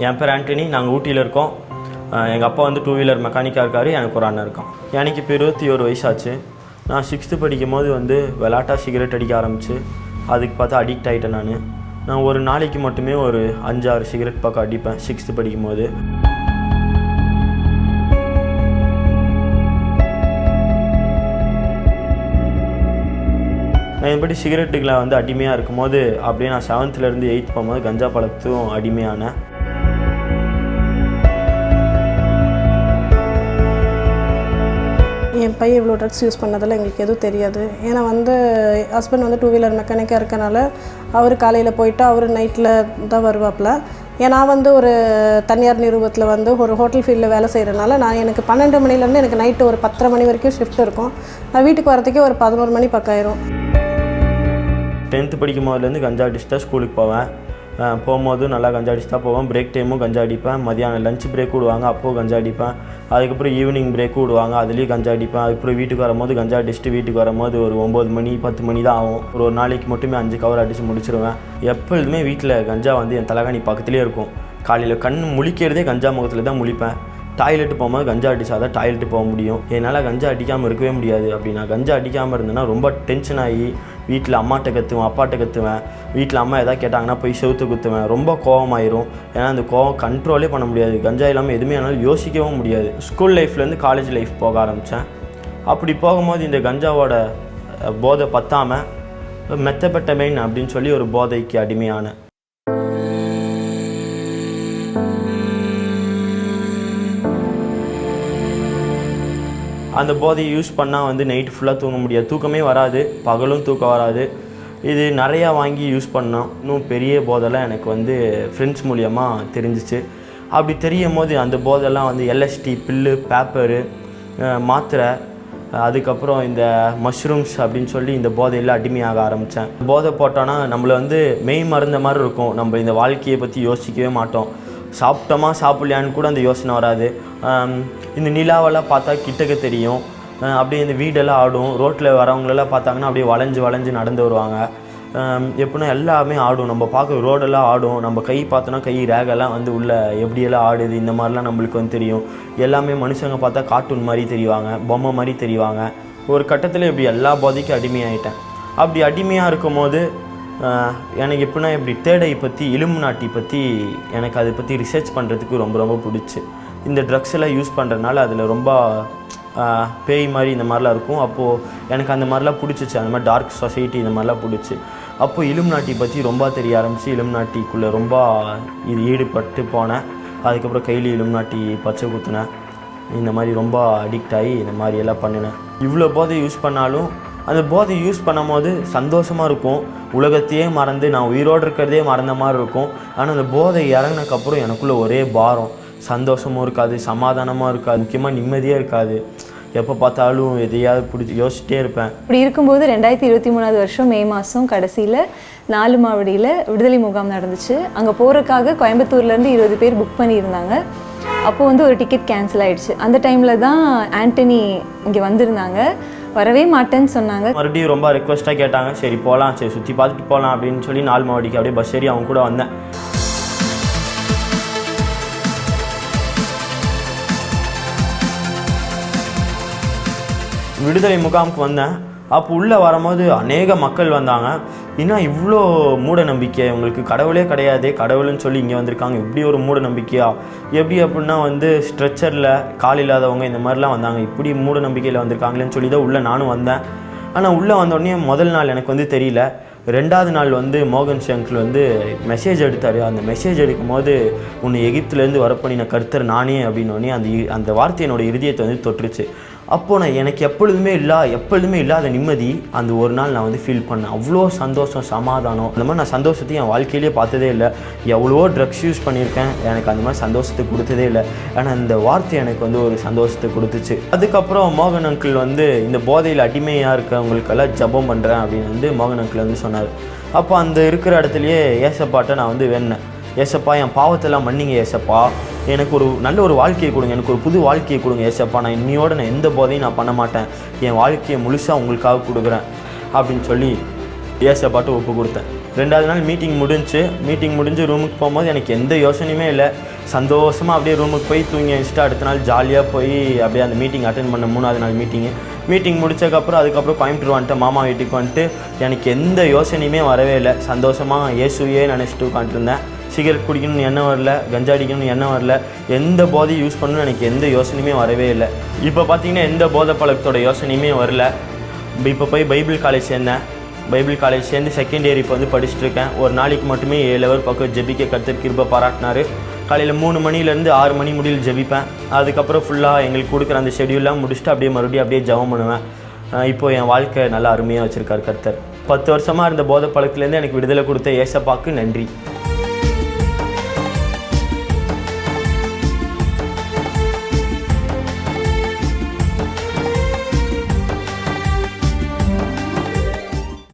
என் பேர் ஆண்டனி. நாங்கள் ஊட்டியில் இருக்கோம். எங்கள் அப்பா வந்து 2 வீலர் மெக்கானிக்காக இருக்கார். எனக்கு ஒரு அண்ணன் இருக்கான். எனக்கு இப்போ 21 வயசாச்சு. நான் 6th படிக்கும் போது வந்து விளாட்டா சிகரெட் அடிக்க ஆரம்பிச்சு அதுக்கு பார்த்தா அடிக்ட் ஆகிட்டேன். நான் ஒரு நாளைக்கு மட்டுமே ஒரு 5-6 சிகரெட் பக்கம் அடிப்பேன் 6th படிக்கும் போது. நான் இதுபடி சிகரெட்டுகளை வந்து அடிமையாக இருக்கும்போது அப்படியே நான் 7th-லேருந்து 8th போகும்போது கஞ்சா பழக்கத்தும் அடிமையானேன். என் பையன் இவ்வளோ ட்ரக்ஸ் யூஸ் பண்ணதில் எங்களுக்கு எதுவும் தெரியாது. ஏன்னா வந்து ஹஸ்பண்ட் வந்து 2 வீலர் மெக்கானிக்காக இருக்கனால அவர் காலையில் போயிட்டு அவர் நைட்டில் தான் வருவாப்பில். ஏன்னா வந்து ஒரு தனியார் நிறுவனத்தில் வந்து ஒரு ஹோட்டல் ஃபீல்டில் வேலை செய்கிறனால எனக்கு 12 மணிலேருந்து எனக்கு நைட்டு ஒரு 10:30 மணி வரைக்கும் ஷிஃப்ட் இருக்கும். நான் வீட்டுக்கு வரதுக்கே ஒரு 11 மணி பக்கம் ஆயிரும். 10th படிக்கும் போதுலேருந்து கஞ்சா அடிச்சு தான் ஸ்கூலுக்கு போவேன். போகும்போதும் நல்லா கஞ்சா அடிச்சு தான் போவேன். பிரேக் டைமும் கஞ்சா அடிப்பேன். மதியானம் லஞ்ச் பிரேக் விடுவாங்க, அப்போது கஞ்சா அடிப்பேன். அதுக்கப்புறம் ஈவினிங் பிரேக் விடுவாங்க, அதுலேயும் கஞ்சா அடிப்பேன். அதுக்கப்புறம் வீட்டுக்கு வரும்போது கஞ்சா அடிச்சுட்டு வீட்டுக்கு வரும்போது ஒரு 9 மணி 10 மணி தான் ஆகும். ஒரு நாளைக்கு மட்டுமே 5 கவர் அடித்து முடிச்சிடுவேன். எப்பொழுதுமே வீட்டில் கஞ்சா வந்து என் தலைகாணி பக்கத்துலேயே இருக்கும். காலையில் கண் முழிக்கிறதே கஞ்சா முகத்தில் தான் முழிப்பேன். டாய்லெட்டு போகும்போது கஞ்சா அடித்தா தான் டாய்லெட்டு போக முடியும். என்னால் கஞ்சா அடிக்காமல் இருக்கவே முடியாது. அப்படி நான் கஞ்சா அடிக்காமல் இருந்தேன்னா ரொம்ப டென்ஷன் ஆகி வீட்டில் அம்மாட்ட கற்றுவேன், அப்பாட்ட கற்றுவேன். வீட்டில் அம்மா எதாவது கேட்டாங்கன்னா போய் செவுத்து குத்துவேன். ரொம்ப கோவமாயிரும். ஏன்னா அந்த கோவம் கண்ட்ரோலே பண்ண முடியாது. கஞ்சா இல்லாமல் எதுவுமே என்னால் யோசிக்கவும் முடியாது. ஸ்கூல் லைஃப்லேருந்து காலேஜ் லைஃப் போக ஆரம்பித்தேன். அப்படி போகும்போது இந்த கஞ்சாவோட போதை பத்தாமல் மெத்தபெட்டமைன் அப்படின்னு சொல்லி ஒரு போதைக்கு அடிமையானேன். அந்த போதையை யூஸ் பண்ணால் வந்து நைட்டு ஃபுல்லாக தூங்க முடியாது. தூக்கமே வராது, பகலும் தூக்கம் வராது. இது நிறையா வாங்கி யூஸ் பண்ணோம். இன்னும் பெரிய போதெல்லாம் எனக்கு வந்து ஃப்ரெண்ட்ஸ் மூலியமாக தெரிஞ்சிச்சு. அப்படி தெரியும் போது அந்த போதெல்லாம் வந்து LSD, பில்லு, பேப்பரு, மாத்திரை, அதுக்கப்புறம் இந்த மஷ்ரூம்ஸ் அப்படின்னு சொல்லி இந்த போதையில் அடிமையாக ஆரம்பித்தேன். போதை போட்டோன்னா நம்மளை வந்து மெய் மறந்த மாதிரி இருக்கும். நம்ம இந்த வாழ்க்கையை பற்றி யோசிக்கவே மாட்டோம். சாப்பிட்டோமா சாப்பிட்லையான்னு கூட அந்த யோசனை வராது. இந்த நிலாவெல்லாம் பார்த்தா கிட்டக்க தெரியும். அப்படியே இந்த வீடெல்லாம் ஆடும். ரோட்டில் வரவங்களெல்லாம் பார்த்தாங்கன்னா அப்படியே வளைஞ்சு நடந்து வருவாங்க. எப்படின்னா எல்லாமே ஆடும். நம்ம பார்க்க ரோடெல்லாம் ஆடும். நம்ம கை பார்த்தோன்னா கை ரேகெல்லாம் வந்து உள்ளே எப்படியெல்லாம் ஆடுது, இந்த மாதிரிலாம் நம்மளுக்கு வந்து தெரியும். எல்லாமே மனுஷங்க பார்த்தா கார்ட்டூன் மாதிரி தெரிவாங்க, பொம்மை மாதிரி தெரிவாங்க. ஒரு கட்டத்தில் இப்படி எல்லா போதைக்கும் அடிமையாகிட்டேன். அப்படி அடிமையாக இருக்கும் போது எனக்கு எப்படின்னா இப்படி தேடை பற்றி, இலுமினாட்டி பற்றி எனக்கு அதை பற்றி ரிசர்ச் பண்ணுறதுக்கு ரொம்ப பிடிச்சி. இந்த ட்ரக்ஸ் எல்லாம் யூஸ் பண்ணுறதுனால அதில் ரொம்ப பேய் மாதிரி இந்த மாதிரிலாம் இருக்கும். அப்போது எனக்கு அந்த மாதிரிலாம் பிடிச்சிச்சு. அந்த மாதிரி டார்க் சொசைட்டி இந்த மாதிரிலாம் பிடிச்சி. அப்போது இலுமினாட்டி பற்றி ரொம்ப தெரிய ஆரம்பிச்சு. இலுமினாட்டிக்குள்ளே ரொம்ப ஈடுபட்டு போனேன். அதுக்கப்புறம் கையில் இலுமினாட்டி பச்சை குத்துனேன். இந்த மாதிரி ரொம்ப அடிக்ட் ஆகி இந்த மாதிரி எல்லாம் பண்ணினேன். இவ்வளோ போதை யூஸ் பண்ணாலும் அந்த போதை யூஸ் பண்ணும் போது சந்தோஷமாக இருக்கும். உலகத்தையே மறந்து நான் உயிரோடு இருக்கிறதே மறந்த மாதிரி இருக்கும். ஆனால் அந்த போதை இறங்கினதுக்கப்புறம் எனக்குள்ளே ஒரே பாரம். சந்தோஷமும் இருக்காது, சமாதானமாக இருக்காது, முக்கியமாக நிம்மதியாக இருக்காது. எப்போ பார்த்தாலும் எதையாவது பிடிச்சி யோசிச்சிட்டே இருப்பேன். இப்படி இருக்கும்போது 2023 வருஷம் மே மாதம் கடைசியில் 4 மாவடியில் விடுதலை முகாம் நடந்துச்சு. அங்கே போகிறதுக்காக கோயம்புத்தூர்லேருந்து 20 பேர் புக் பண்ணியிருந்தாங்க. அப்போது வந்து ஒரு டிக்கெட் கேன்சல் ஆகிடுச்சு. அந்த டைமில் தான் ஆண்டனி இங்கே வந்திருந்தாங்க. வரவே மாட்டேன்னு சொன்னாங்க. மறுபடியும் ரொம்ப ரெக்வஸ்ட்டாக கேட்டாங்க. சரி போகலாம், சரி சுற்றி பார்த்துட்டு போகலாம் அப்படின்னு சொல்லி 4 மாவடிக்கு அப்படியே பஸ் ஏறி அவங்க கூட வந்தேன். விடுதலை முகாமுக்கு வந்தேன். அப்போ உள்ளே வரும்போது அநேக மக்கள் வந்தாங்க. இன்னும் இவ்வளோ மூட நம்பிக்கை, உங்களுக்கு கடவுளே கிடையாது, கடவுள்னு சொல்லி இங்கே வந்திருக்காங்க, இப்படி ஒரு மூட நம்பிக்கையா? எப்படி அப்படின்னா வந்து ஸ்ட்ரெச்சரில் கால் இல்லாதவங்க இந்த மாதிரிலாம் வந்தாங்க. இப்படி மூட நம்பிக்கையில் வந்திருக்காங்களேன்னு சொல்லி தான் உள்ளே நானும் வந்தேன். ஆனால் உள்ளே வந்தோடனே முதல் நாள் எனக்கு வந்து தெரியல. 2வது நாள் வந்து மோகன் அங்கிள் வந்து மெசேஜ் எடுத்தார். அந்த மெசேஜ் எடுக்கும் போது உன்னை எகிப்துலேருந்து வரப்பண்ணின கர்த்தர் நானே அப்படின்னோடனே அந்த வார்த்தை என்னோடய இருதயத்தை வந்து தொட்டுருச்சு. அப்போது நான் எனக்கு எப்பொழுதுமே இல்லாத நிம்மதி அந்த ஒரு நாள் நான் வந்து ஃபீல் பண்ணேன். அவ்வளோ சந்தோஷம், சமாதானம். அந்த மாதிரி நான் சந்தோஷத்தை என் வாழ்க்கையிலே பார்த்ததே இல்லை. எவ்வளவோ ட்ரக்ஸ் யூஸ் பண்ணியிருக்கேன், எனக்கு அந்த மாதிரி சந்தோஷத்தை கொடுத்ததே இல்லை. ஆனால் இந்த வார்த்தை எனக்கு வந்து ஒரு சந்தோஷத்தை கொடுத்துச்சு. அதுக்கப்புறம் மோகன் அங்கிள் வந்து இந்த போதையில் அடிமையாக இருக்கவங்களுக்கெல்லாம் ஜபம் பண்ணுறேன் அப்படின்னு வந்து மோகன் அங்கிள் வந்து சொன்னார். அப்போ அந்த இருக்கிற இடத்துலையே ஏசப்பாட்ட நான் வந்து வேண்டினேன். ஏசப்பா, என் பாவத்தெல்லாம் மன்னிங்க ஏசப்பா, எனக்கு ஒரு நல்ல ஒரு வாழ்க்கையை கொடுங்க, எனக்கு ஒரு புது வாழ்க்கையை கொடுங்க ஏசப்பா, நான் இன்னையோடு நான் எந்த போதையும் நான் பண்ண மாட்டேன், என் வாழ்க்கையை முழுசாக உங்களுக்காக கொடுக்குறேன் அப்படின்னு சொல்லி ஏசப்பாட்ட ஒப்பு கொடுத்தேன். 2வது நாள் மீட்டிங் முடிஞ்சு ரூமுக்கு போகும்போது எனக்கு எந்த யோசனையுமே இல்லை. சந்தோஷமாக அப்படியே ரூமுக்கு போய் தூங்கி வச்சுட்டு அடுத்த நாள் ஜாலியாக போய் அப்படியே அந்த மீட்டிங் அட்டென்ட் பண்ண 3வது நாள் மீட்டிங் முடிச்சதுக்கப்புறம் அதுக்கப்புறம் கோயம்புத்தூர் வந்துட்டு மாமா வீட்டுக்கு வந்துட்டு எனக்கு எந்த யோசனையுமே வரவே இல்லை. சந்தோஷமாக இயேசுவையே நினச்சிட்டு உட்காந்துருந்தேன். சிகரெட் குடிக்கணும்னு எண்ணம் வரல, கஞ்சா அடிக்கணும்னு எண்ணம் வரல, எந்த போதையும் யூஸ் பண்ணணும்னு எனக்கு எந்த யோசனையுமே வரவே இல்லை. இப்போ பார்த்தீங்கன்னா எந்த போதை பழக்கத்தோட யோசனையுமே வரல. இப்போ போய் பைபிள் காலேஜ் சேர்ந்து செகண்ட் இயர் இப்போ வந்து படிச்சுட்டு இருக்கேன். ஒரு நாளைக்கு மட்டுமே 7 ஹவர் பக்கம் ஜெபிக்க கர்த்தர் கிருபை பாராட்டினார். காலையில் 3 மணிலேருந்து 6 மணி முடியல ஜெபிப்பேன். அதுக்கப்புறம் ஃபுல்லாக எங்களுக்கு கொடுக்குற அந்த ஷெடியூல்லாம் முடிச்சுட்டு அப்படியே ஜெபம் பண்ணுவேன். இப்போது என் வாழ்க்கை நல்லா அருமையாக வச்சுருக்கார் கர்த்தர். 10 வருஷமாக இருந்த போதை பழக்கத்துலேருந்து எனக்கு விடுதலை கொடுத்த ஏசப்பாக்கு நன்றி.